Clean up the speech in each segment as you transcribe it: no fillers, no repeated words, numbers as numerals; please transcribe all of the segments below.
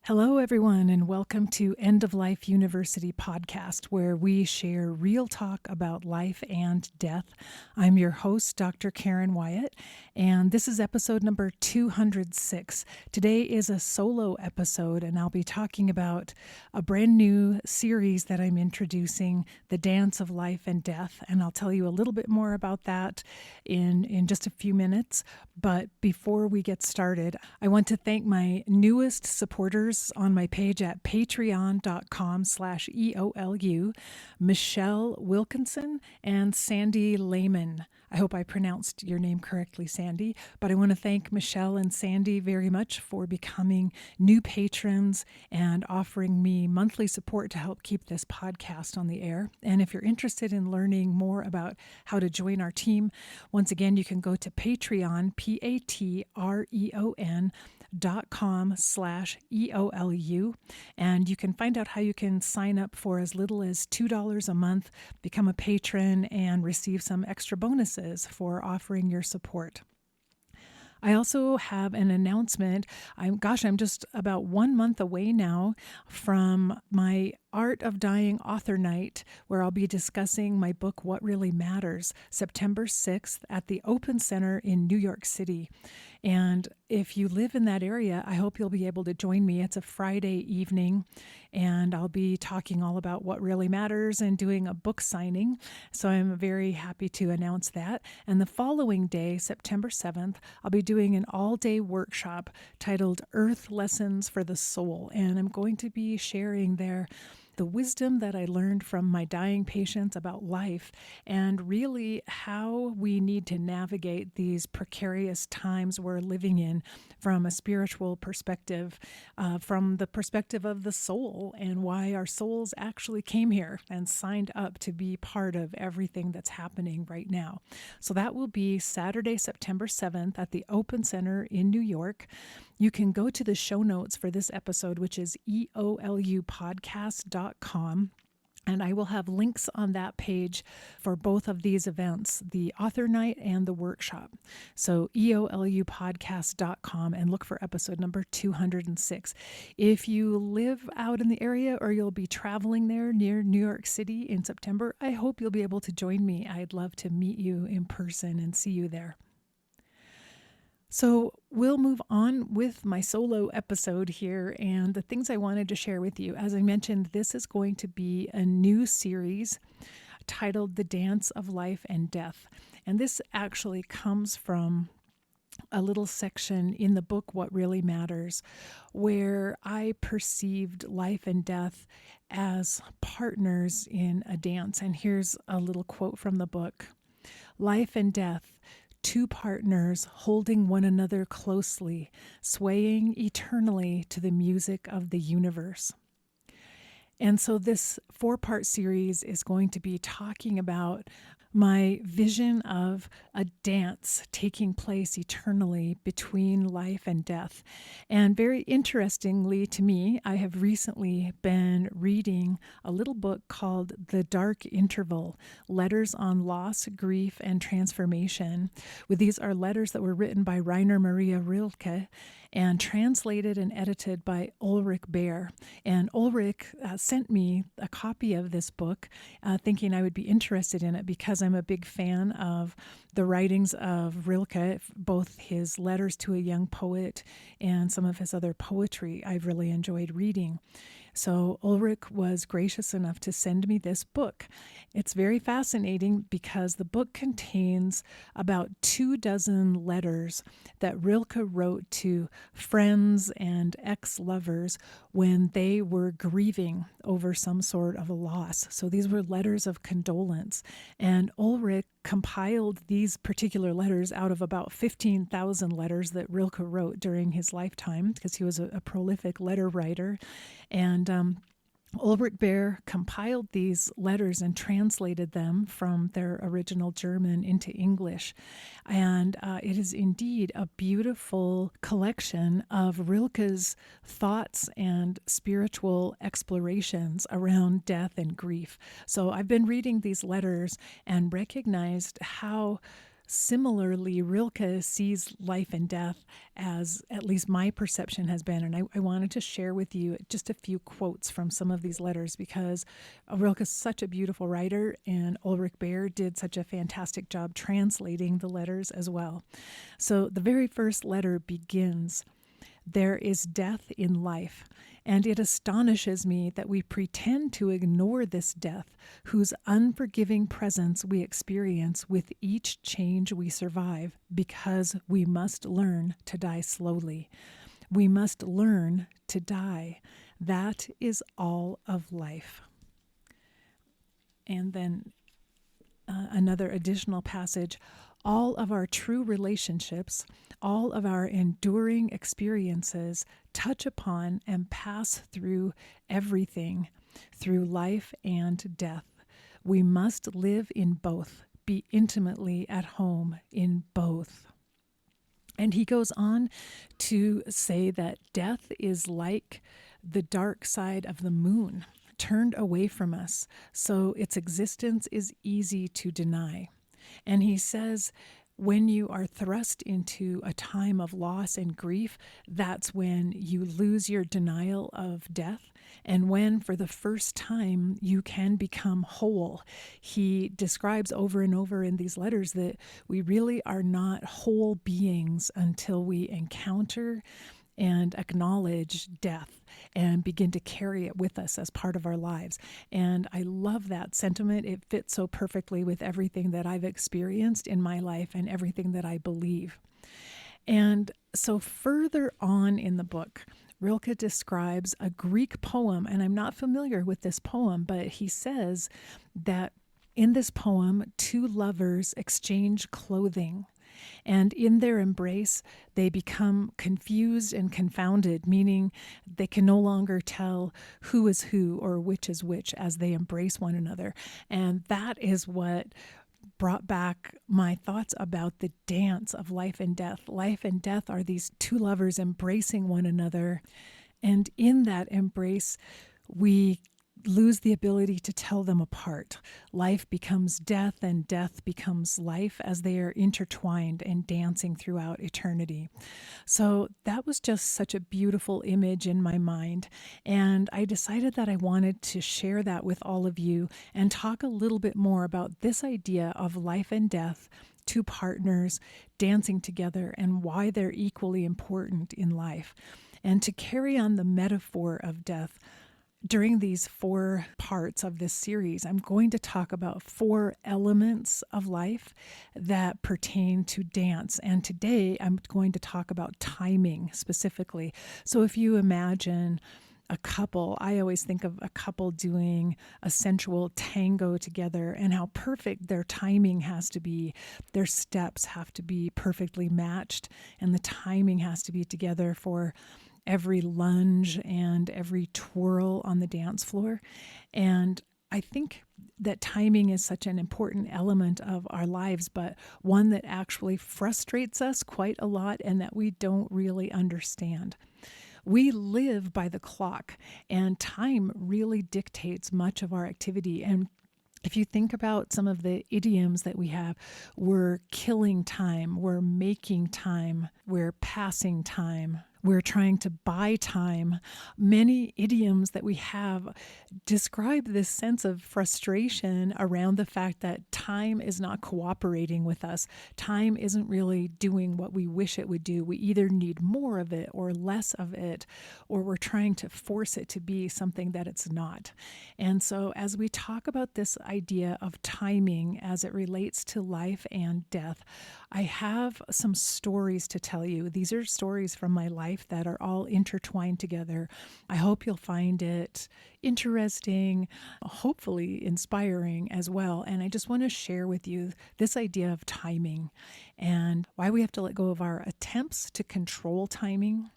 Hello, everyone, and welcome to End of Life University podcast, where we share real talk about life and death. I'm your host, Dr. Karen Wyatt, and this is episode number 206. Today is a solo episode, and I'll be talking about a brand new series that I'm introducing, The Dance of Life and Death, and I'll tell you a little bit more about that in just a few minutes. But before we get started, I want to thank my newest supporters on my page at patreon.com/EOLU, Michelle Wilkinson and Sandy Lehman. I hope I pronounced your name correctly, Sandy, but I want to thank Michelle and Sandy very much for becoming new patrons and offering me monthly support to help keep this podcast on the air. And if you're interested in learning more about how to join our team, once again, you can go to Patreon, patreon.com/EOLU, and you can find out how you can sign up for as little as $2 a month, become a patron, and receive some extra bonuses for offering your support. I also have an announcement. I'm just about 1 month away now from my Art of Dying Author Night, where I'll be discussing my book, What Really Matters, September 6th at the Open Center in New York City. And if you live in that area, I hope you'll be able to join me. It's a Friday evening, and I'll be talking all about what really matters and doing a book signing. So I'm very happy to announce that. And the following day, September 7th, I'll be doing an all-day workshop titled Earth Lessons for the Soul. And I'm going to be sharing there the wisdom that I learned from my dying patients about life and really how we need to navigate these precarious times we're living in from a spiritual perspective, from the perspective of the soul and why our souls actually came here and signed up to be part of everything that's happening right now. So that will be Saturday, September 7th at the Open Center in New York. You can go to the show notes for this episode, which is eolupodcast.com. And I will have links on that page for both of these events, the author night and the workshop. So eolupodcast.com and look for episode number 206. If you live out in the area or you'll be traveling there near New York City in September, I hope you'll be able to join me. I'd love to meet you in person and see you there. So we'll move on with my solo episode here and the things I wanted to share with you. As I mentioned, this is going to be a new series titled The Dance of Life and Death. And this actually comes from a little section in the book, What Really Matters, where I perceived life and death as partners in a dance. And here's a little quote from the book. Life and death, two partners holding one another closely, swaying eternally to the music of the universe. And so this 4-part series is going to be talking about my vision of a dance taking place eternally between life and death. And very interestingly to me, I have recently been reading a little book called The Dark Interval, Letters on Loss, Grief, and Transformation. These are letters that were written by Maria Rilke and translated and edited by Ulrich Behr. And Ulrich sent me a copy of this book, thinking I would be interested in it because I'm a big fan of the writings of Rilke, both his letters to a young poet and some of his other poetry I've really enjoyed reading. So Ulrich was gracious enough to send me this book. It's very fascinating because the book contains about 24 letters that Rilke wrote to friends and ex-lovers when they were grieving over some sort of a loss. So these were letters of condolence. And Ulrich compiled these particular letters out of about 15,000 letters that Rilke wrote during his lifetime because he was a prolific letter writer. And Ulrich Behr compiled these letters and translated them from their original German into English. And it is indeed a beautiful collection of Rilke's thoughts and spiritual explorations around death and grief. So I've been reading these letters and recognized how Similarly, Rilke sees life and death as, at least my perception has been, and I wanted to share with you just a few quotes from some of these letters because Rilke is such a beautiful writer, and Ulrich Baer did such a fantastic job translating the letters as well. So the very first letter begins, "There is death in life, and it astonishes me that we pretend to ignore this death, whose unforgiving presence we experience with each change we survive, because we must learn to die slowly. We must learn to die. That is all of life." And then another additional passage, "All of our true relationships, all of our enduring experiences touch upon and pass through everything, through life and death. We must live in both, be intimately at home in both." And he goes on to say that death is like the dark side of the moon, turned away from us, so its existence is easy to deny. And he says, when you are thrust into a time of loss and grief, that's when you lose your denial of death, and when, for the first time, you can become whole. He describes over and over in these letters that we really are not whole beings until we encounter and acknowledge death and begin to carry it with us as part of our lives. And I love that sentiment. It fits so perfectly with everything that I've experienced in my life and everything that I believe. And so further on in the book, Rilke describes a Greek poem, and I'm not familiar with this poem, but he says that in this poem, two lovers exchange clothing. And in their embrace, they become confused and confounded, meaning they can no longer tell who is who or which is which as they embrace one another. And that is what brought back my thoughts about the dance of life and death. Life and death are these two lovers embracing one another. And in that embrace, we lose the ability to tell them apart. Life becomes death and death becomes life as they are intertwined and dancing throughout eternity. So that was just such a beautiful image in my mind. And I decided that I wanted to share that with all of you and talk a little bit more about this idea of life and death, two partners dancing together, and why they're equally important in life. And to carry on the metaphor of death, during these 4 parts of this series, I'm going to talk about 4 elements of life that pertain to dance. And today I'm going to talk about timing specifically. So if you imagine a couple, I always think of a couple doing a sensual tango together and how perfect their timing has to be. Their steps have to be perfectly matched, and the timing has to be together for every lunge and every twirl on the dance floor. And I think that timing is such an important element of our lives, but one that actually frustrates us quite a lot and that we don't really understand. We live by the clock, and time really dictates much of our activity. And if you think about some of the idioms that we have, we're killing time, we're making time, we're passing time, we're trying to buy time. Many idioms that we have describe this sense of frustration around the fact that time is not cooperating with us. Time isn't really doing what we wish it would do. We either need more of it or less of it, or we're trying to force it to be something that it's not. And so as we talk about this idea of timing as it relates to life and death, I have some stories to tell you. These are stories from my life that are all intertwined together. I hope you'll find it interesting, hopefully inspiring as well. And I just want to share with you this idea of timing and why we have to let go of our attempts to control timing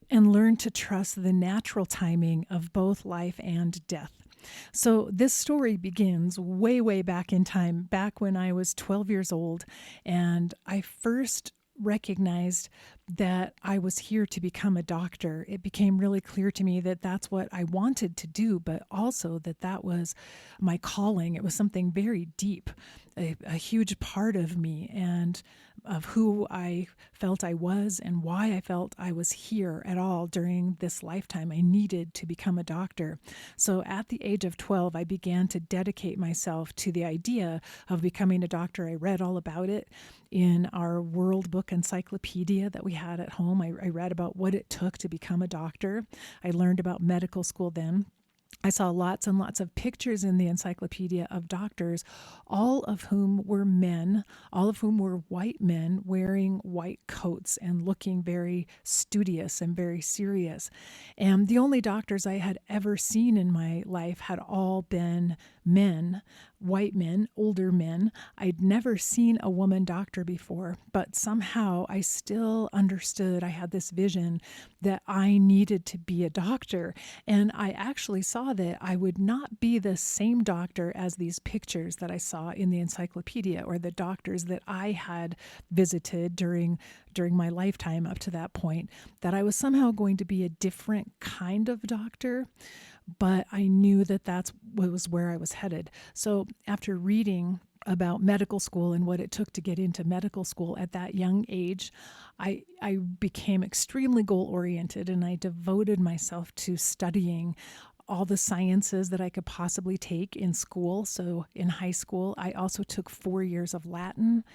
and learn to trust the natural timing of both life and death. So this story begins way, way back in time, back when I was 12 years old, and I first recognized that I was here to become a doctor, it became really clear to me that that's what I wanted to do, but also that that was my calling. It was something very deep, a huge part of me and of who I felt I was and why I felt I was here at all during this lifetime. I needed to become a doctor. So at the age of 12, I began to dedicate myself to the idea of becoming a doctor. I read all about it in our World Book Encyclopedia that we had at home. I read about what it took to become a doctor. I learned about medical school then. I saw lots and lots of pictures in the encyclopedia of doctors, all of whom were men, all of whom were white men wearing white coats and looking very studious and very serious. And the only doctors I had ever seen in my life had all been men, white men, older men. I'd never seen a woman doctor before, but somehow I still understood. I had this vision that I needed to be a doctor. And I actually saw that I would not be the same doctor as these pictures that I saw in the encyclopedia or the doctors that I had visited during my lifetime up to that point, that I was somehow going to be a different kind of doctor. But I knew that that's was where I was headed. So after reading about medical school and what it took to get into medical school at that young age, I became extremely goal-oriented, and I devoted myself to studying all the sciences that I could possibly take in school. So in high school, I also took 4 years of Latin.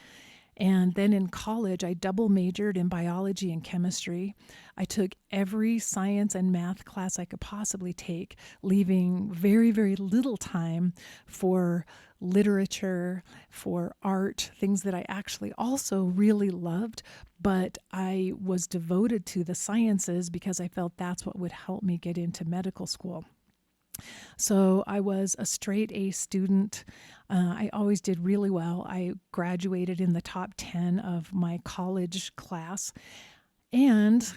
And then in college, I double majored in biology and chemistry. I took every science and math class I could possibly take, leaving very, very little time for literature, for art, things that I actually also really loved. But I was devoted to the sciences because I felt that's what would help me get into medical school. So I was a straight A student. I always did really well. I graduated in the top 10 of my college class, and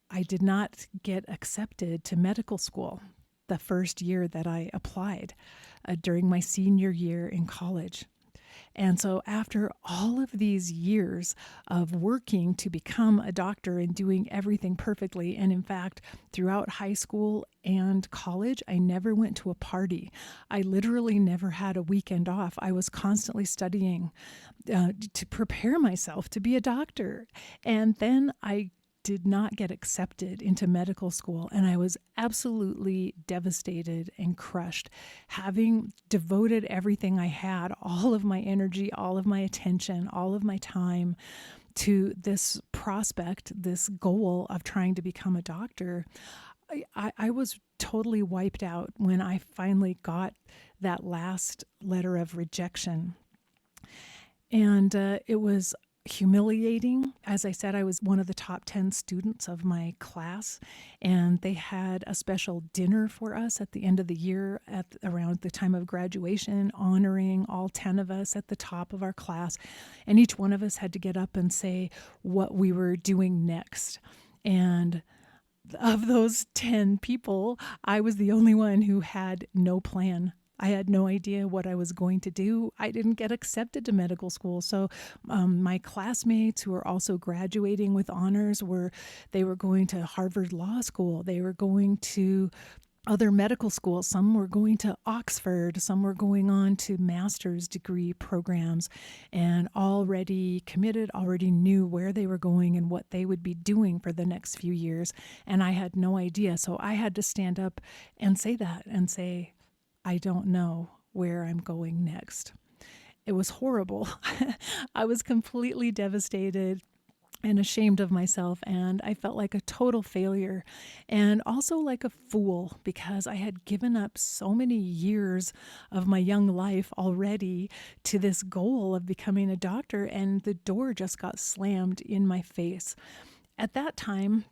I did not get accepted to medical school the first year that I applied during my senior year in college. And so after all of these years of working to become a doctor and doing everything perfectly, and in fact, throughout high school and college, I never went to a party. I literally never had a weekend off. I was constantly studying to prepare myself to be a doctor. And then I did not get accepted into medical school, and I was absolutely devastated and crushed, having devoted everything I had, all of my energy, all of my attention, all of my time to this prospect, this goal of trying to become a doctor. I was totally wiped out when I finally got that last letter of rejection. And it was humiliating. As I said, I was one of the top 10 students of my class, and they had a special dinner for us at the end of the year at around the time of graduation, honoring all 10 of us at the top of our class. And each one of us had to get up and say what we were doing next. And of those 10 people, I was the only one who had no plan. I had no idea what I was going to do. I didn't get accepted to medical school. So my classmates who were also graduating with honors they were going to Harvard Law School. They were going to other medical schools. Some were going to Oxford. Some were going on to master's degree programs, and already committed, already knew where they were going and what they would be doing for the next few years. And I had no idea. So I had to stand up and say that and say, I don't know where I'm going next. It was horrible. I was completely devastated and ashamed of myself, and I felt like a total failure and also like a fool because I had given up so many years of my young life already to this goal of becoming a doctor, and the door just got slammed in my face. At that time,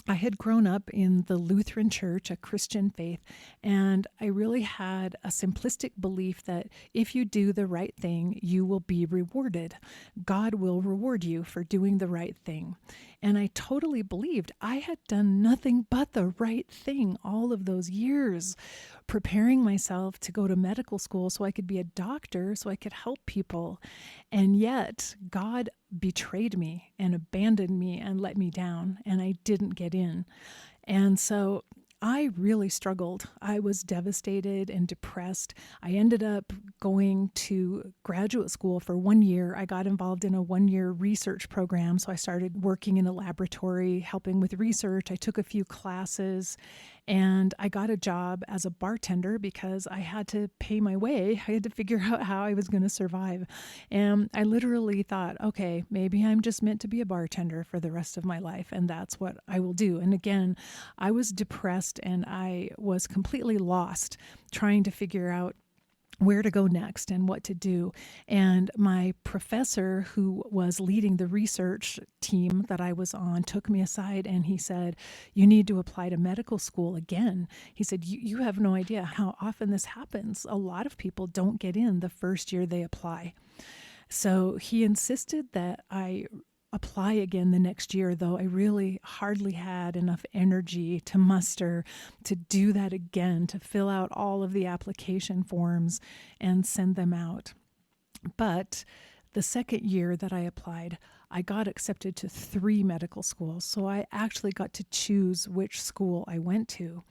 I had grown up in the Lutheran Church, a Christian faith, and I really had a simplistic belief that if you do the right thing, you will be rewarded. God will reward you for doing the right thing. And I totally believed I had done nothing but the right thing all of those years, preparing myself to go to medical school so I could be a doctor, so I could help people. And yet God betrayed me and abandoned me and let me down, and I didn't get in. And so I really struggled. I was devastated and depressed. I ended up going to graduate school for 1 year. I got involved in a 1 year research program. So I started working in a laboratory, helping with research. I took a few classes, and I got a job as a bartender because I had to pay my way. I had to figure out how I was going to survive. And I literally thought, okay, maybe I'm just meant to be a bartender for the rest of my life, and that's what I will do. And again, I was depressed and I was completely lost trying to figure out where to go next and what to do. And my professor, who was leading the research team that I was on, took me aside and he said, "You need to apply to medical school again." He said, you have no idea how often this happens. A lot of people don't get in the first year they apply. So he insisted that I apply again the next year, though I really hardly had enough energy to muster to do that again, to fill out all of the application forms and send them out. But the second year that I applied, I got accepted to 3 medical schools. So I actually got to choose which school I went to,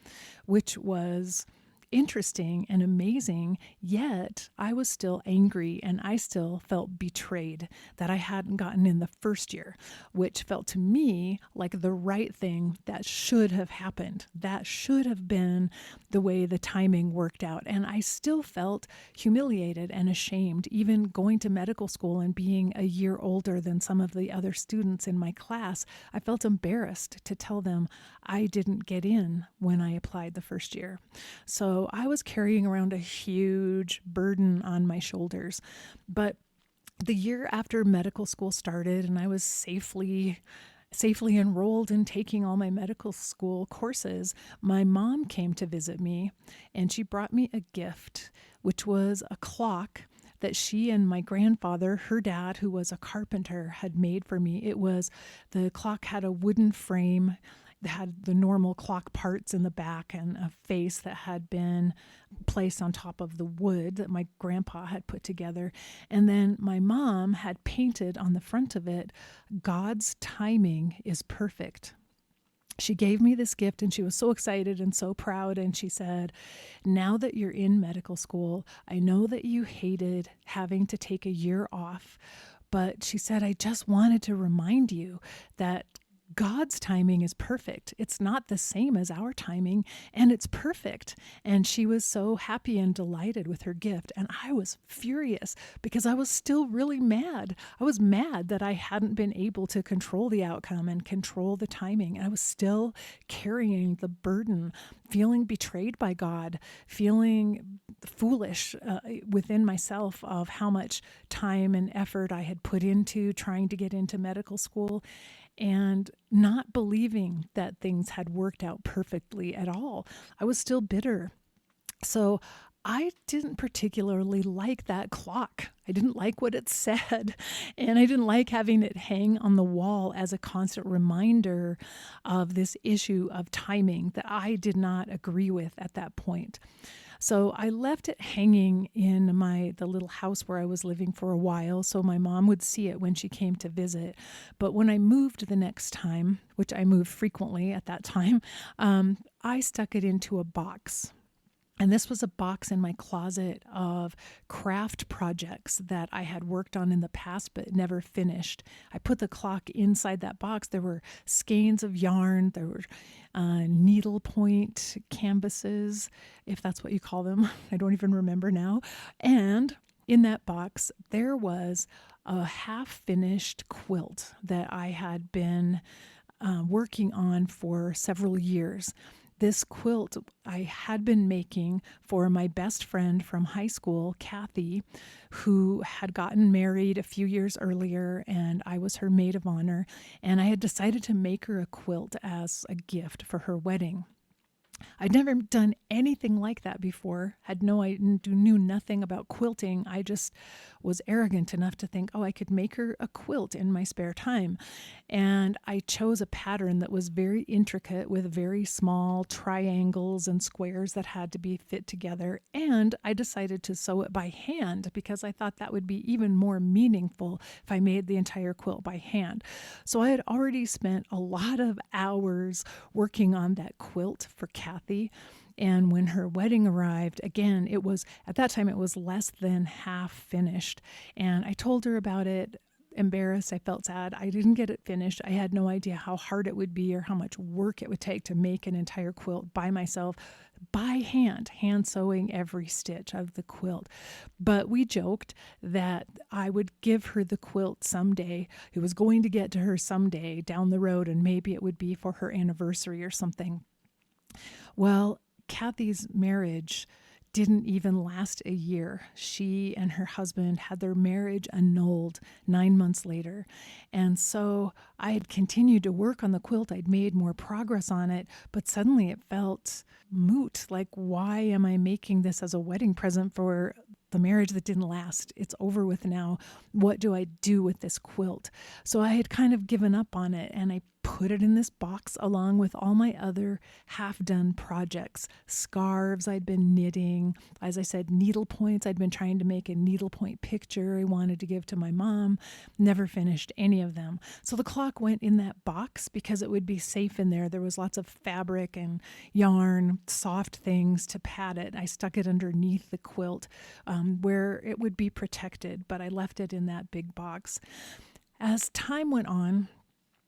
which was interesting and amazing, yet I was still angry and I still felt betrayed that I hadn't gotten in the first year, which felt to me like the right thing that should have happened. That should have been the way the timing worked out. And I still felt humiliated and ashamed, even going to medical school and being a year older than some of the other students in my class. I felt embarrassed to tell them I didn't get in when I applied the first year. So I was carrying around a huge burden on my shoulders. But the year after medical school started and I was safely enrolled in taking all my medical school courses, my mom came to visit me and she brought me a gift, which was a clock that she and my grandfather, her dad, who was a carpenter, had made for me. The clock had a wooden frame that had the normal clock parts in the back and a face that had been placed on top of the wood that my grandpa had put together. And then my mom had painted on the front of it, "God's timing is perfect." She gave me this gift and she was so excited and so proud. And she said, "Now that you're in medical school, I know that you hated having to take a year off, but," she said, "I just wanted to remind you that God's timing is perfect. It's not the same as our timing, and it's perfect." And she was so happy and delighted with her gift. And I was furious because I was still really mad. I was mad that I hadn't been able to control the outcome and control the timing. And I was still carrying the burden, feeling betrayed by God, feeling foolish within myself of how much time and effort I had put into trying to get into medical school, and not believing that things had worked out perfectly at all. I was still bitter. So I didn't particularly like that clock. I didn't like what it said, and I didn't like having it hang on the wall as a constant reminder of this issue of timing that I did not agree with at that point. So I left it hanging in the little house where I was living for a while so my mom would see it when she came to visit. But when I moved the next time, which I moved frequently at that time, I stuck it into a box. And this was a box in my closet of craft projects that I had worked on in the past but never finished. I put the clock inside that box. There were skeins of yarn. There were needlepoint canvases, if that's what you call them. I don't even remember now. And in that box, there was a half-finished quilt that I had been working on for several years. This quilt I had been making for my best friend from high school, Kathy, who had gotten married a few years earlier, and I was her maid of honor. And I had decided to make her a quilt as a gift for her wedding. I'd never done anything like that before, I knew nothing about quilting. I just was arrogant enough to think, oh, I could make her a quilt in my spare time. And I chose a pattern that was very intricate with very small triangles and squares that had to be fit together. And I decided to sew it by hand because I thought that would be even more meaningful if I made the entire quilt by hand. So I had already spent a lot of hours working on that quilt for Kathy. And when her wedding arrived, again, it was at that time, it was less than half finished. And I told her about it, embarrassed. I felt sad. I didn't get it finished. I had no idea how hard it would be or how much work it would take to make an entire quilt by myself, by hand sewing every stitch of the quilt. But we joked that I would give her the quilt someday. It was going to get to her someday down the road, and maybe it would be for her anniversary or something. Well, Kathy's marriage didn't even last a year. She and her husband had their marriage annulled 9 months later. And so I had continued to work on the quilt. I'd made more progress on it, but suddenly it felt moot. Like, why am I making this as a wedding present for the marriage that didn't last? It's over with now. What do I do with this quilt? So I had kind of given up on it, and I put it in this box along with all my other half-done projects. Scarves I'd been knitting. As I said, needle points. I'd been trying to make a needlepoint picture I wanted to give to my mom. Never finished any of them. So the clock went in that box because it would be safe in there. There was lots of fabric and yarn, soft things to pad it. I stuck it underneath the quilt where it would be protected, but I left it in that big box. As time went on,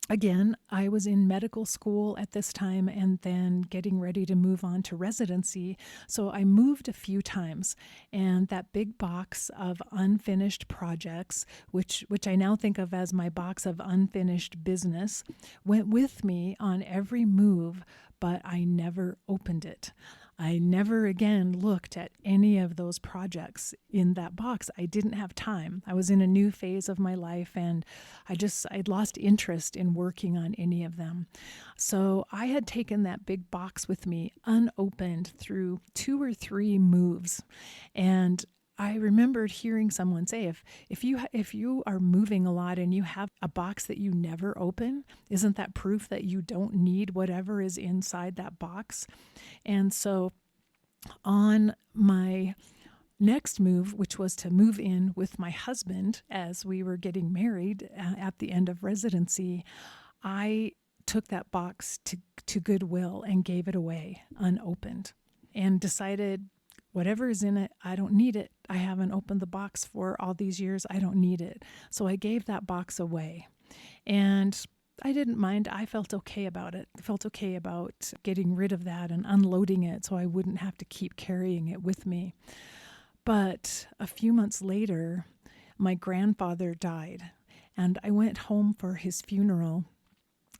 again, I was in medical school at this time and then getting ready to move on to residency. So I moved a few times, and that big box of unfinished projects, which I now think of as my box of unfinished business, went with me on every move, but I never opened it. I never again looked at any of those projects in that box. I didn't have time. I was in a new phase of my life, and I'd lost interest in working on any of them. So I had taken that big box with me unopened through 2 or 3 moves. And I remembered hearing someone say, if you are moving a lot and you have a box that you never open, isn't that proof that you don't need whatever is inside that box? And so on my next move, which was to move in with my husband as we were getting married at the end of residency, I took that box to Goodwill and gave it away unopened and decided, whatever is in it, I don't need it. I haven't opened the box for all these years. I don't need it. So I gave that box away. And I didn't mind. I felt okay about it. I felt okay about getting rid of that and unloading it so I wouldn't have to keep carrying it with me. But a few months later, my grandfather died, and I went home for his funeral.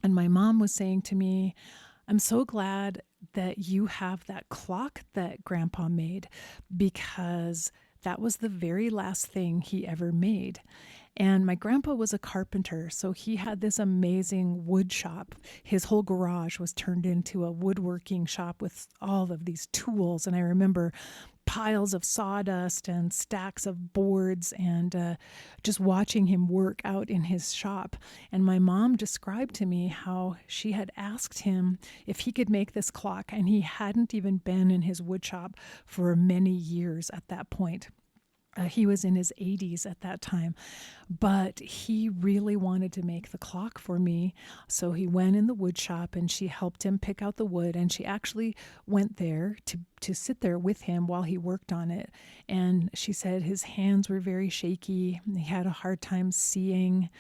And my mom was saying to me, I'm so glad that you have that clock that Grandpa made, because that was the very last thing he ever made. And my grandpa was a carpenter, so he had this amazing wood shop. His whole garage was turned into a woodworking shop with all of these tools. And I remember piles of sawdust and stacks of boards and just watching him work out in his shop. And my mom described to me how she had asked him if he could make this clock, and he hadn't even been in his wood shop for many years at that point. He was in his 80s at that time, but he really wanted to make the clock for me. So he went in the wood shop and she helped him pick out the wood, and she actually went there to sit there with him while he worked on it. And she said his hands were very shaky. He had a hard time seeing,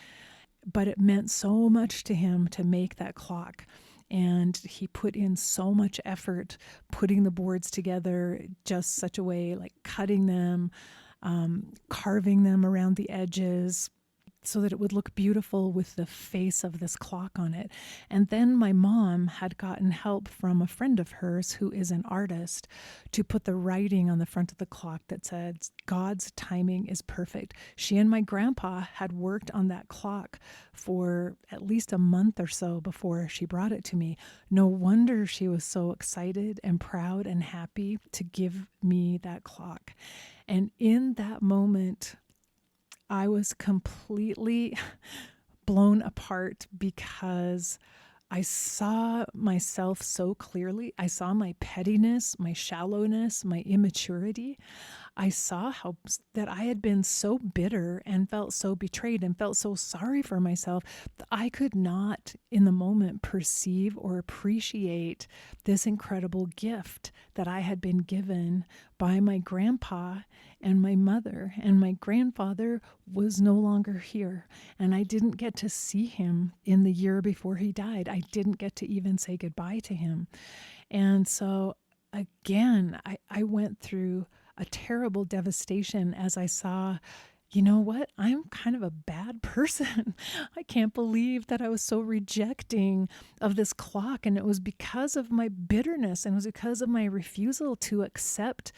but it meant so much to him to make that clock. And he put in so much effort putting the boards together, just such a way, like cutting them, carving them around the edges, so that it would look beautiful with the face of this clock on it. And then my mom had gotten help from a friend of hers who is an artist to put the writing on the front of the clock that said, God's timing is perfect. She and my grandpa had worked on that clock for at least a month or so before she brought it to me. No wonder she was so excited and proud and happy to give me that clock. And in that moment, I was completely blown apart because I saw myself so clearly. I saw my pettiness, my shallowness, my immaturity. I saw how that I had been so bitter and felt so betrayed and felt so sorry for myself that I could not in the moment perceive or appreciate this incredible gift that I had been given by my grandpa and my mother. And my grandfather was no longer here, and I didn't get to see him in the year before he died. I didn't get to even say goodbye to him. And so again, I went through a terrible devastation as I saw, you know what? I'm kind of a bad person. I can't believe that I was so rejecting of this clock. And it was because of my bitterness, and it was because of my refusal to accept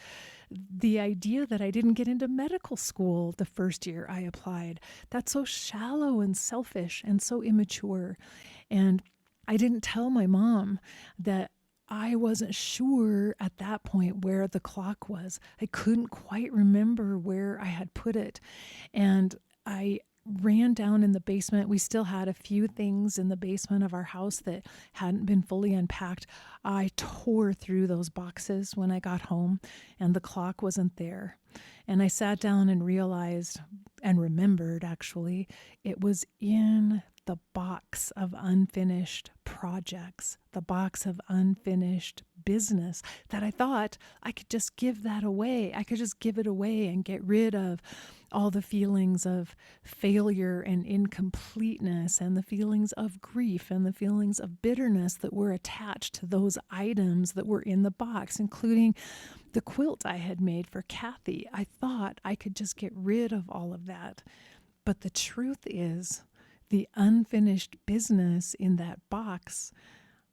the idea that I didn't get into medical school the first year I applied. That's so shallow and selfish and so immature. And I didn't tell my mom that I wasn't sure at that point where the clock was. I couldn't quite remember where I had put it. And I ran down in the basement. We still had a few things in the basement of our house that hadn't been fully unpacked. I tore through those boxes when I got home, and the clock wasn't there. And I sat down and realized and remembered, actually, it was in the box of unfinished projects, the box of unfinished business that I thought I could just give that away. I could just give it away and get rid of all the feelings of failure and incompleteness and the feelings of grief and the feelings of bitterness that were attached to those items that were in the box, including the quilt I had made for Kathy. I thought I could just get rid of all of that. But the truth is, the unfinished business in that box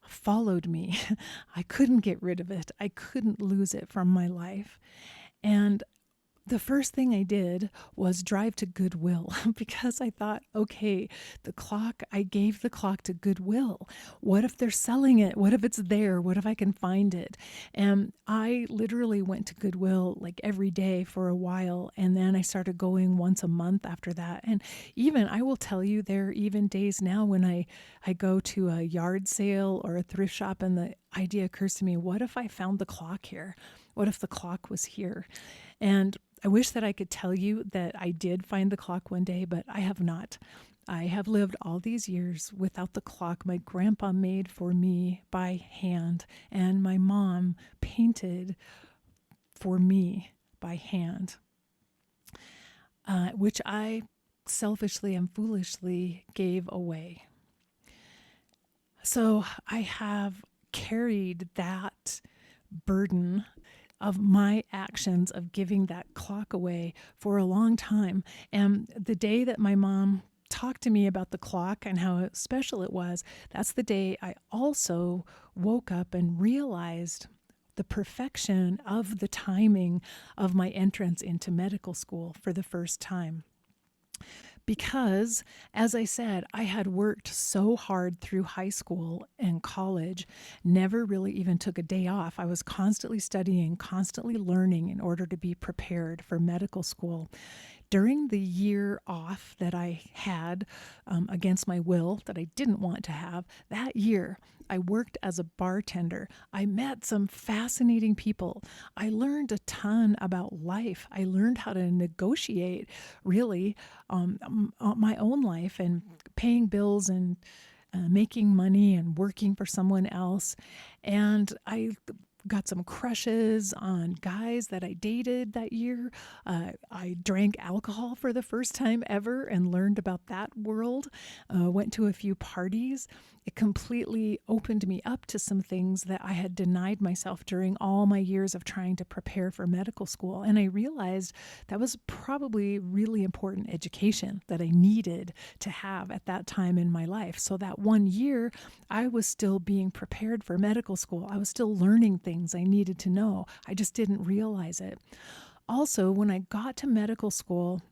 followed me. I couldn't get rid of it. I couldn't lose it from my life. And the first thing I did was drive to Goodwill because I thought, okay, I gave the clock to Goodwill. What if they're selling it? What if it's there? What if I can find it? And I literally went to Goodwill like every day for a while. And then I started going once a month after that. And even, I will tell you, there are even days now when I go to a yard sale or a thrift shop and the idea occurs to me, what if I found the clock here? What if the clock was here? And I wish that I could tell you that I did find the clock one day, but I have not. I have lived all these years without the clock my grandpa made for me by hand and my mom painted for me by hand, which I selfishly and foolishly gave away. So I have carried that burden of my actions of giving that clock away for a long time. And the day that my mom talked to me about the clock and how special it was, that's the day I also woke up and realized the perfection of the timing of my entrance into medical school for the first time. Because, as I said, I had worked so hard through high school and college, never really even took a day off. I was constantly studying, constantly learning in order to be prepared for medical school. During the year off that I had against my will, that I didn't want to have, that year I worked as a bartender. I met some fascinating people. I learned a ton about life. I learned how to negotiate, really, my own life and paying bills and making money and working for someone else. And I got some crushes on guys that I dated that year. I drank alcohol for the first time ever and learned about that world. Went to a few parties. It completely opened me up to some things that I had denied myself during all my years of trying to prepare for medical school. And I realized that was probably really important education that I needed to have at that time in my life. So that one year, I was still being prepared for medical school. I was still learning things I needed to know. I just didn't realize it. Also, when I got to medical school,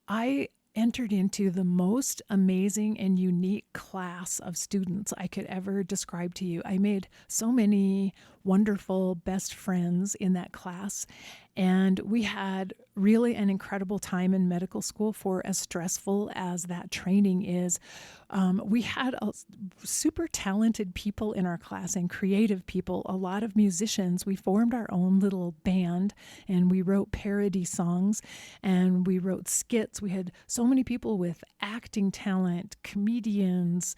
I entered into the most amazing and unique class of students I could ever describe to you. I made so many wonderful best friends in that class, and we had really an incredible time in medical school. For as stressful as that training is, we had super talented people in our class and creative people, a lot of musicians. We formed our own little band and we wrote parody songs and we wrote skits. We had so many people with acting talent, comedians,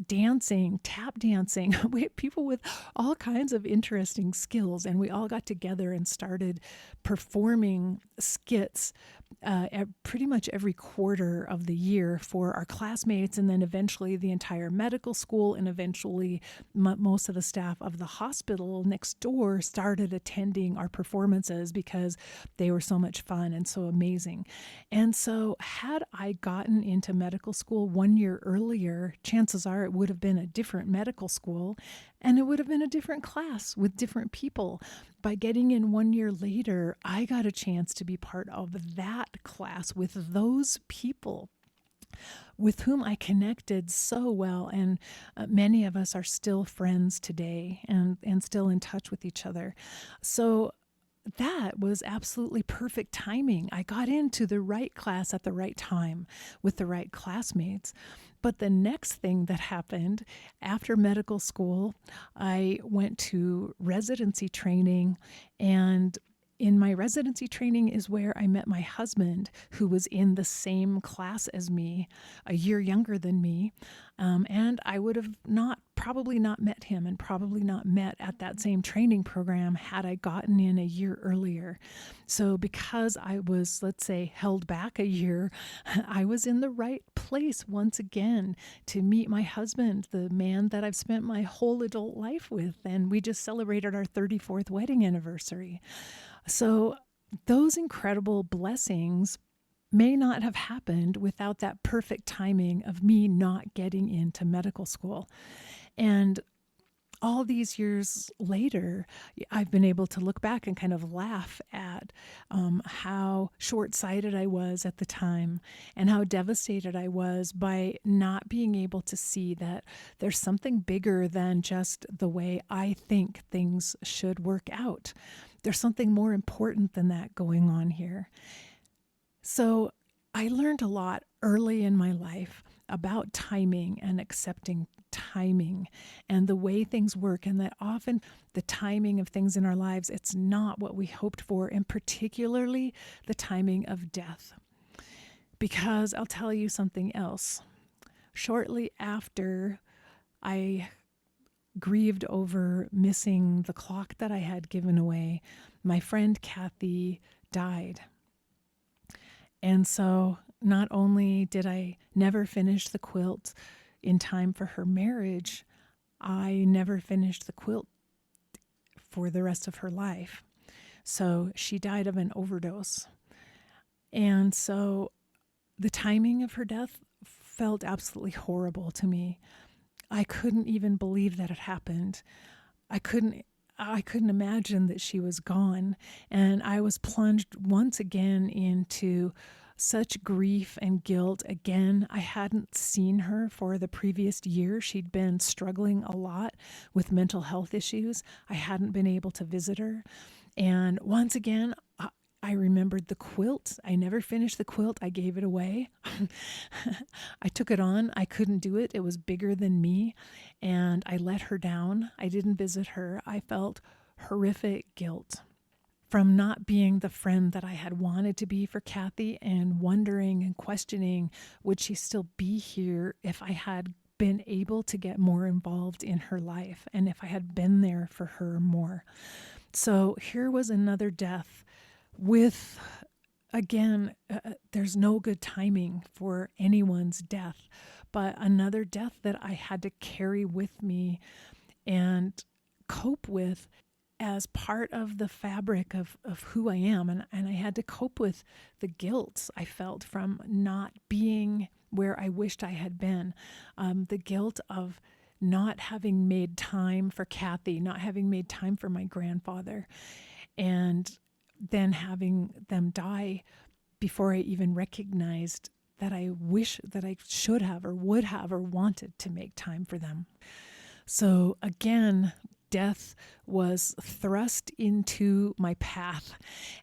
dancing, tap dancing. We had people with all kinds of interesting skills, and we all got together and started performing skits at pretty much every quarter of the year for our classmates, and then eventually the entire medical school, and eventually most of the staff of the hospital next door started attending our performances because they were so much fun and so amazing. And so had I gotten into medical school 1 year earlier, chances are it would have been a different medical school and it would have been a different class with different people. By getting in 1 year later, I got a chance to be part of that class with those people with whom I connected so well. And many of us are still friends today and still in touch with each other. So that was absolutely perfect timing. I got into the right class at the right time with the right classmates. But the next thing that happened after medical school, I went to residency training, and in my residency training is where I met my husband, who was in the same class as me, a year younger than me. And I would have probably not met him and probably not met at that same training program had I gotten in a year earlier. So because I was, let's say, held back a year, I was in the right place once again to meet my husband, the man that I've spent my whole adult life with. And we just celebrated our 34th wedding anniversary. So those incredible blessings may not have happened without that perfect timing of me not getting into medical school. And all these years later, I've been able to look back and kind of laugh at how short-sighted I was at the time and how devastated I was by not being able to see that there's something bigger than just the way I think things should work out. There's something more important than that going on here. So I learned a lot early in my life about timing and accepting timing and the way things work, and that often the timing of things in our lives, it's not what we hoped for, and particularly the timing of death. Because I'll tell you something else. Shortly after I grieved over missing the clock that I had given away, my friend Kathy died. And so not only did I never finish the quilt in time for her marriage, I never finished the quilt for the rest of her life. So she died of an overdose. And so the timing of her death felt absolutely horrible to me. I couldn't even believe that it happened. I couldn't imagine that she was gone. And I was plunged once again into such grief and guilt. Again, I hadn't seen her for the previous year. She'd been struggling a lot with mental health issues. I hadn't been able to visit her. And once again, I remembered the quilt. I never finished the quilt. I gave it away. I took it on. I couldn't do it. It was bigger than me. And I let her down. I didn't visit her. I felt horrific guilt from not being the friend that I had wanted to be for Kathy, and wondering and questioning, would she still be here if I had been able to get more involved in her life and if I had been there for her more. So here was another death with, again, there's no good timing for anyone's death, but another death that I had to carry with me and cope with as part of the fabric of who I am. And I had to cope with the guilt I felt from not being where I wished I had been, the guilt of not having made time for Kathy, not having made time for my grandfather, and then having them die before I even recognized that I wish that I should have or would have or wanted to make time for them. So again, death was thrust into my path.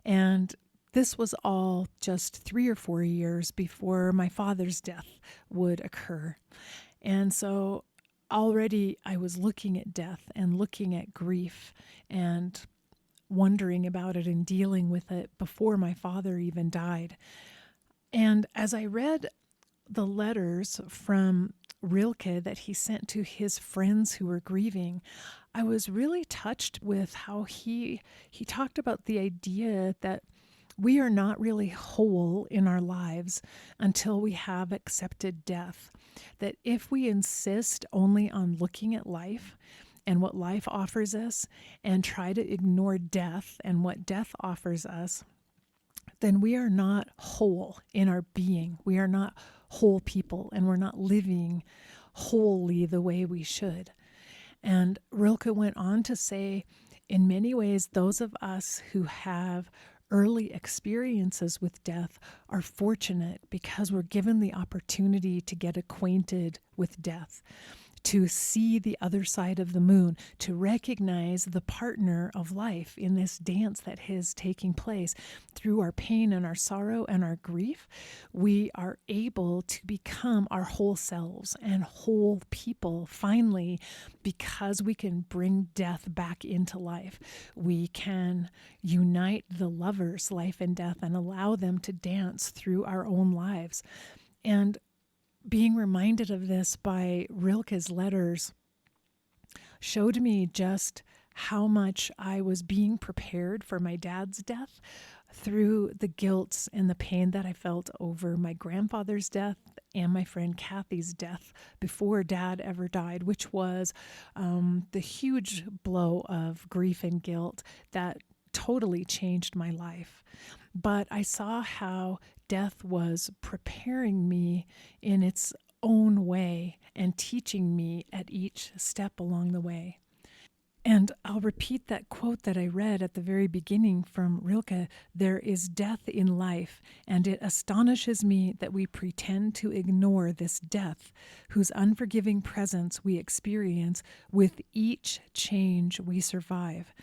And this was all just 3 or 4 years before my father's death would occur. And so already I was looking at death and looking at grief and wondering about it and dealing with it before my father even died. And as I read the letters from Rilke that he sent to his friends who were grieving, I was really touched with how he talked about the idea that we are not really whole in our lives until we have accepted death. That if we insist only on looking at life and what life offers us and try to ignore death and what death offers us, then we are not whole in our being. We are not whole people, and we're not living wholly the way we should. And Rilke went on to say, in many ways, those of us who have early experiences with death are fortunate because we're given the opportunity to get acquainted with death, to see the other side of the moon, to recognize the partner of life in this dance that is taking place. Through our pain and our sorrow and our grief, we are able to become our whole selves and whole people finally, because we can bring death back into life. We can unite the lovers, life and death, and allow them to dance through our own lives. And being reminded of this by Rilke's letters showed me just how much I was being prepared for my dad's death through the guilt and the pain that I felt over my grandfather's death and my friend Kathy's death before Dad ever died, which was the huge blow of grief and guilt that totally changed my life. But I saw how death was preparing me in its own way and teaching me at each step along the way. And I'll repeat that quote that I read at the very beginning from Rilke: "There is death in life, and it astonishes me that we pretend to ignore this death, whose unforgiving presence we experience with each change we survive,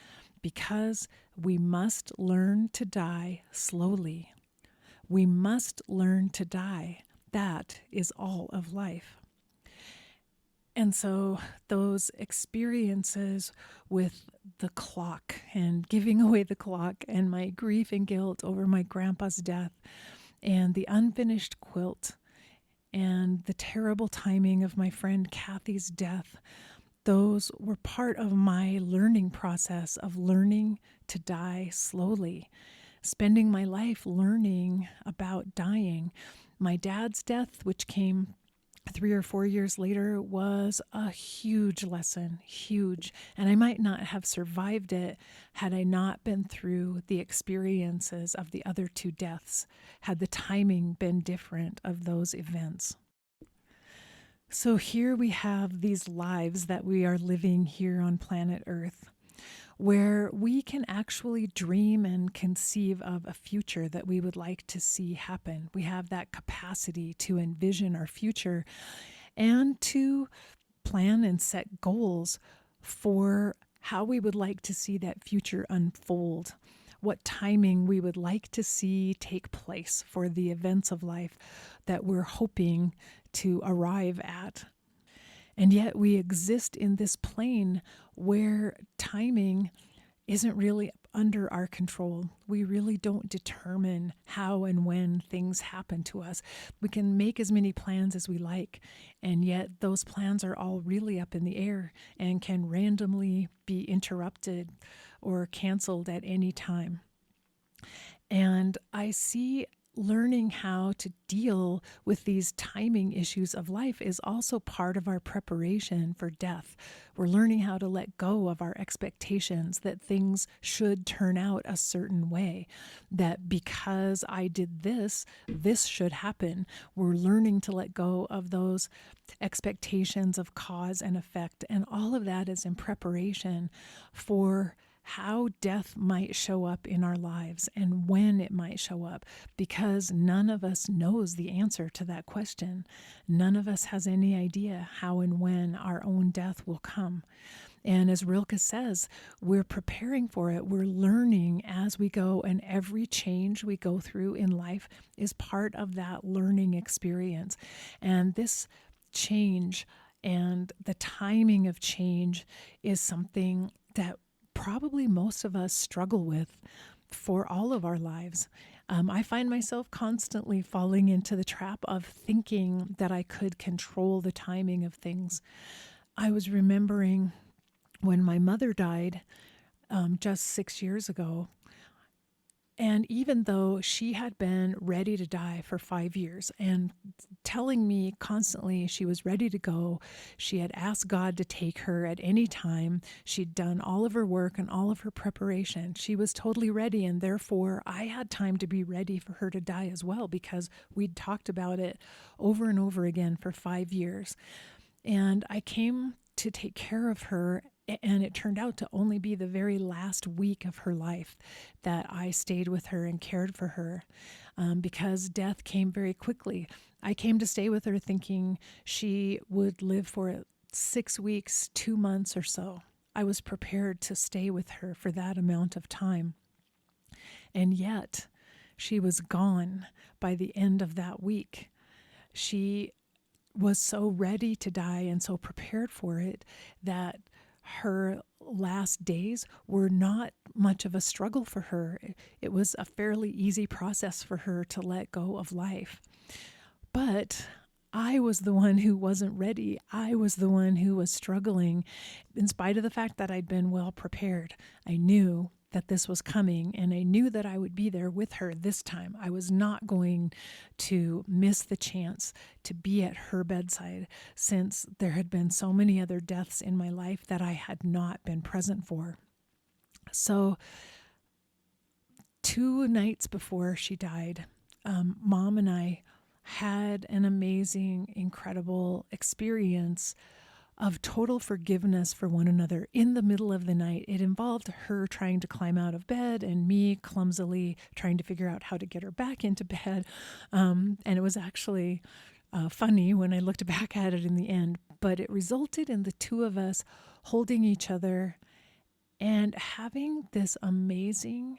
because we must learn to die slowly. We must learn to die. That is all of life." And so those experiences with the clock and giving away the clock and my grief and guilt over my grandpa's death and the unfinished quilt and the terrible timing of my friend Kathy's death, those were part of my learning process of learning to die slowly, spending my life learning about dying. My dad's death, which came 3 or 4 years later, was a huge lesson, huge. And I might not have survived it had I not been through the experiences of the other 2 deaths, had the timing been different of those events. So here we have these lives that we are living here on planet Earth, where we can actually dream and conceive of a future that we would like to see happen. We have that capacity to envision our future and to plan and set goals for how we would like to see that future unfold, what timing we would like to see take place for the events of life that we're hoping to arrive at. And yet we exist in this plane where timing isn't really under our control. We really don't determine how and when things happen to us. We can make as many plans as we like, and yet those plans are all really up in the air and can randomly be interrupted or canceled at any time. And I see learning how to deal with these timing issues of life is also part of our preparation for death. We're learning how to let go of our expectations that things should turn out a certain way, that because I did this, this should happen. We're learning to let go of those expectations of cause and effect. And all of that is in preparation for how death might show up in our lives and when it might show up, because none of us knows the answer to that question. None of us has any idea how and when our own death will come. And as Rilke says, we're preparing for it. We're learning as we go, and every change we go through in life is part of that learning experience. And this change and the timing of change is something that probably most of us struggle with for all of our lives. I find myself constantly falling into the trap of thinking that I could control the timing of things. I was remembering when my mother died just 6 years ago. And even though she had been ready to die for 5 years and telling me constantly she was ready to go, she had asked God to take her at any time. She'd done all of her work and all of her preparation. She was totally ready, and therefore I had time to be ready for her to die as well, because we'd talked about it over and over again for 5 years. And I came to take care of her, and it turned out to only be the very last week of her life that I stayed with her and cared for her, because death came very quickly. I came to stay with her thinking she would live for 6 weeks, 2 months or so. I was prepared to stay with her for that amount of time. And yet, she was gone by the end of that week. She was so ready to die and so prepared for it that her last days were not much of a struggle for her. It was a fairly easy process for her to let go of life. But I was the one who wasn't ready. I was the one who was struggling. In spite of the fact that I'd been well prepared, I knew that this was coming, and I knew that I would be there with her this time. I was not going to miss the chance to be at her bedside, since there had been so many other deaths in my life that I had not been present for. So 2 nights before she died, Mom and I had an amazing, incredible experience of total forgiveness for one another in the middle of the night. It involved her trying to climb out of bed and me clumsily trying to figure out how to get her back into bed. And it was actually funny when I looked back at it in the end, but it resulted in the two of us holding each other and having this amazing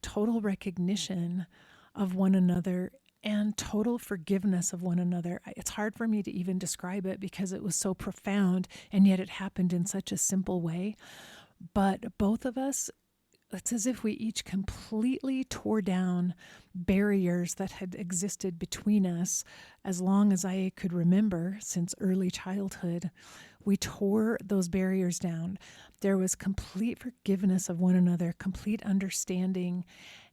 total recognition of one another and total forgiveness of one another. It's hard for me to even describe it because it was so profound, and yet it happened in such a simple way. But both of us, it's as if we each completely tore down barriers that had existed between us as long as I could remember, since early childhood. We tore those barriers down. There was complete forgiveness of one another, complete understanding,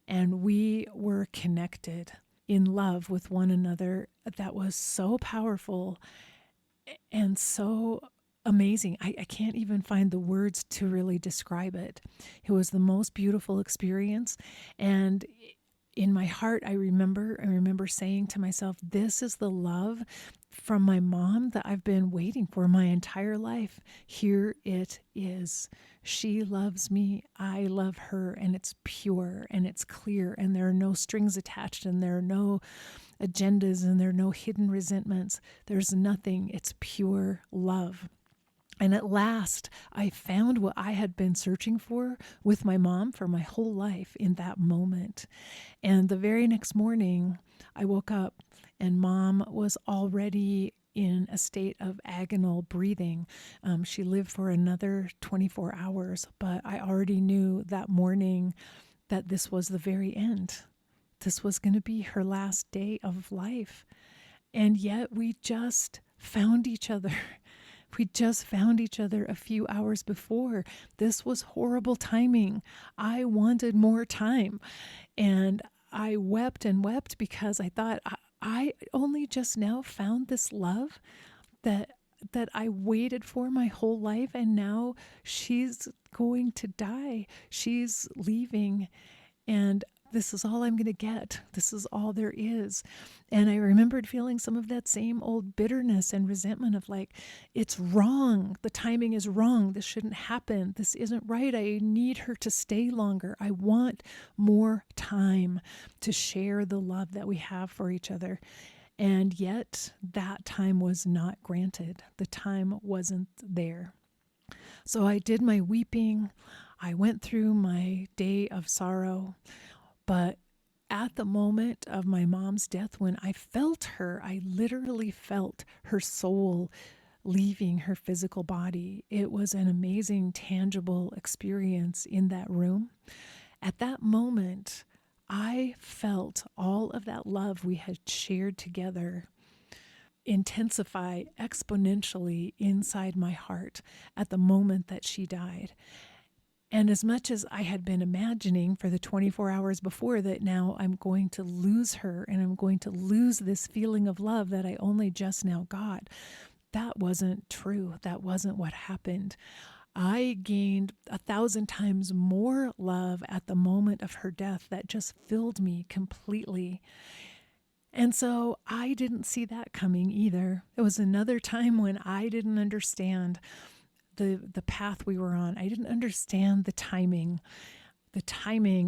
and we were connected in love with one another. That was so powerful and so amazing. I can't even find the words to really describe it. It was the most beautiful experience. And in my heart, I remember saying to myself, this is the love from my mom that I've been waiting for my entire life. Here it is. She loves me. I love her. And it's pure and it's clear. And there are no strings attached, and there are no agendas, and there are no hidden resentments. There's nothing. It's pure love. And at last, I found what I had been searching for with my mom for my whole life in that moment. And the very next morning, I woke up and Mom was already in a state of agonal breathing. She lived for another 24 hours, but I already knew that morning that this was the very end. This was going to be her last day of life. And yet we just found each other. We just found each other a few hours before. This was horrible timing. I wanted more time. And I wept and wept because I thought, I only just now found this love that I waited for my whole life, and now she's going to die. She's leaving, and this is all I'm going to get. This is all there is. And I remembered feeling some of that same old bitterness and resentment of like, it's wrong. The timing is wrong. This shouldn't happen. This isn't right. I need her to stay longer. I want more time to share the love that we have for each other. And yet that time was not granted. The time wasn't there. So I did my weeping. I went through my day of sorrow. But at the moment of my mom's death, when I felt her, I literally felt her soul leaving her physical body. It was an amazing, tangible experience in that room. At that moment, I felt all of that love we had shared together intensify exponentially inside my heart at the moment that she died. And as much as I had been imagining for the 24 hours before that now I'm going to lose her and I'm going to lose this feeling of love that I only just now got, that wasn't true. That wasn't what happened. I gained 1,000 times more love at the moment of her death that just filled me completely. And so I didn't see that coming either. It was another time when I didn't understand the path we were on. I didn't understand the timing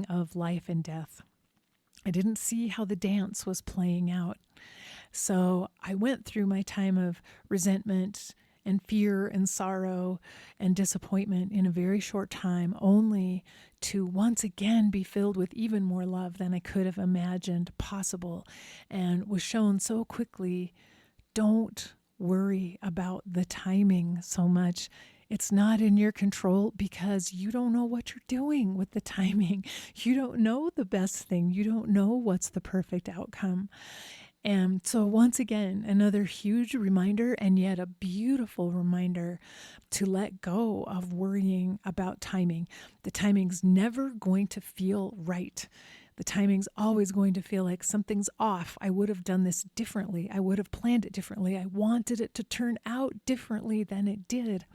of life and death. I didn't see how the dance was playing out. So I went through my time of resentment and fear and sorrow and disappointment in a very short time, only to once again be filled with even more love than I could have imagined possible, and was shown so quickly, don't worry about the timing so much. It's not in your control because you don't know what you're doing with the timing. You don't know the best thing. You don't know what's the perfect outcome. And so once again, another huge reminder, and yet a beautiful reminder to let go of worrying about timing. The timing's never going to feel right. The timing's always going to feel like something's off. I would have done this differently. I would have planned it differently. I wanted it to turn out differently than it did.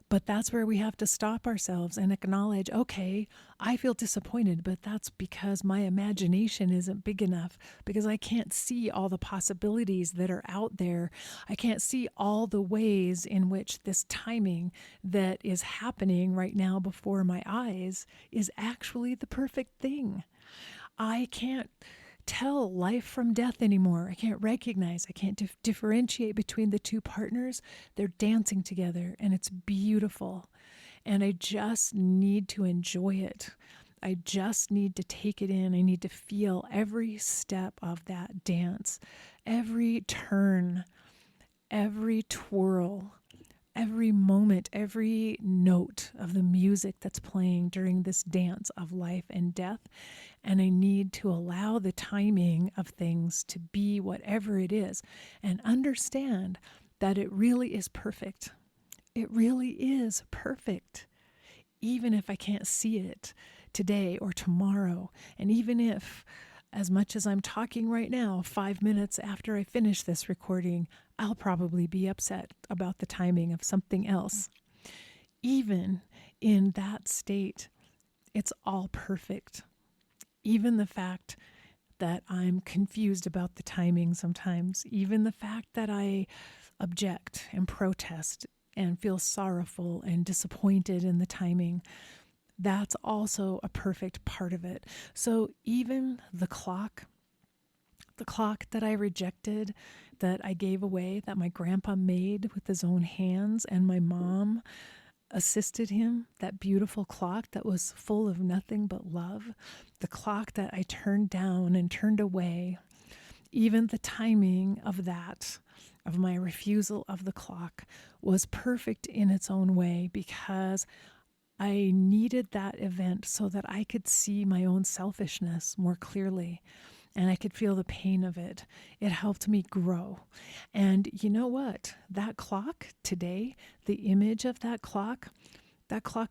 But that's where we have to stop ourselves and acknowledge, okay, I feel disappointed, but that's because my imagination isn't big enough, because I can't see all the possibilities that are out there. I can't see all the ways in which this timing that is happening right now before my eyes is actually the perfect thing. I can't tell life from death anymore. I can't recognize, I can't differentiate between the two partners. They're dancing together and it's beautiful. And I just need to enjoy it. I just need to take it in. I need to feel every step of that dance, every turn, every twirl, every moment, every note of the music that's playing during this dance of life and death. And I need to allow the timing of things to be whatever it is and understand that it really is perfect. It really is perfect. Even if I can't see it today or tomorrow, and even if, as much as I'm talking right now, 5 minutes after I finish this recording, I'll probably be upset about the timing of something else. Even in that state, it's all perfect. Even the fact that I'm confused about the timing sometimes, even the fact that I object and protest and feel sorrowful and disappointed in the timing, that's also a perfect part of it. So even the clock that I rejected, that I gave away, that my grandpa made with his own hands and my mom assisted him, that beautiful clock that was full of nothing but love, the clock that I turned down and turned away, even the timing of that of my refusal of the clock was perfect in its own way, because I needed that event so that I could see my own selfishness more clearly, and I could feel the pain of it. It helped me grow. And you know what? That clock today, the image of that clock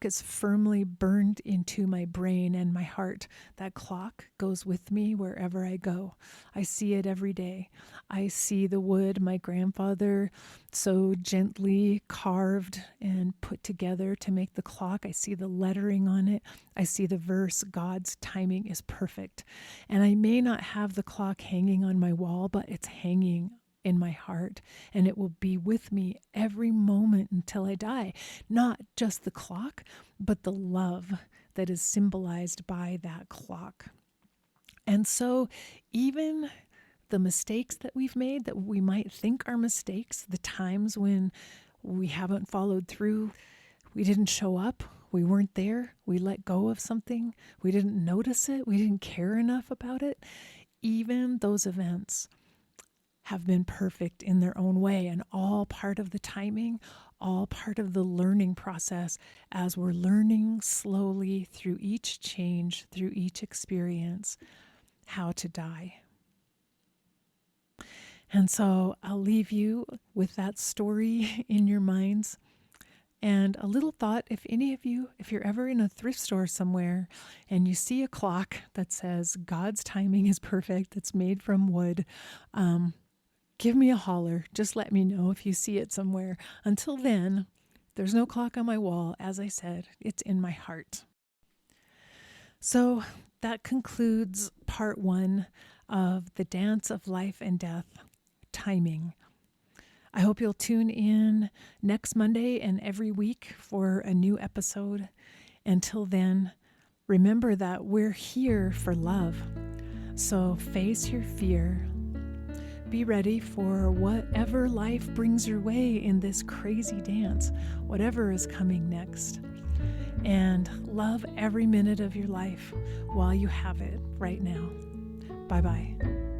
is firmly burned into my brain and my heart. That clock goes with me wherever I go. I see it every day. I see the wood my grandfather so gently carved and put together to make the clock. I see the lettering on it. I see the verse, God's timing is perfect. And I may not have the clock hanging on my wall, but it's hanging in my heart, and it will be with me every moment until I die. Not just the clock, but the love that is symbolized by that clock. And so even the mistakes that we've made that we might think are mistakes, the times when we haven't followed through, we didn't show up, we weren't there, we let go of something, we didn't notice it, we didn't care enough about it, even those events have been perfect in their own way, and all part of the timing, all part of the learning process as we're learning slowly through each change, through each experience, how to die. And so I'll leave you with that story in your minds. And a little thought, if any of you, if you're ever in a thrift store somewhere and you see a clock that says God's timing is perfect, it's made from wood, give me a holler. Just let me know if you see it somewhere. Until then, there's no clock on my wall. As I said, it's in my heart. So that concludes part 1 of The Dance of Life and Death, Timing. I hope you'll tune in next Monday and every week for a new episode. Until then, remember that we're here for love. So face your fear. Be ready for whatever life brings your way in this crazy dance, whatever is coming next. And love every minute of your life while you have it right now. Bye-bye.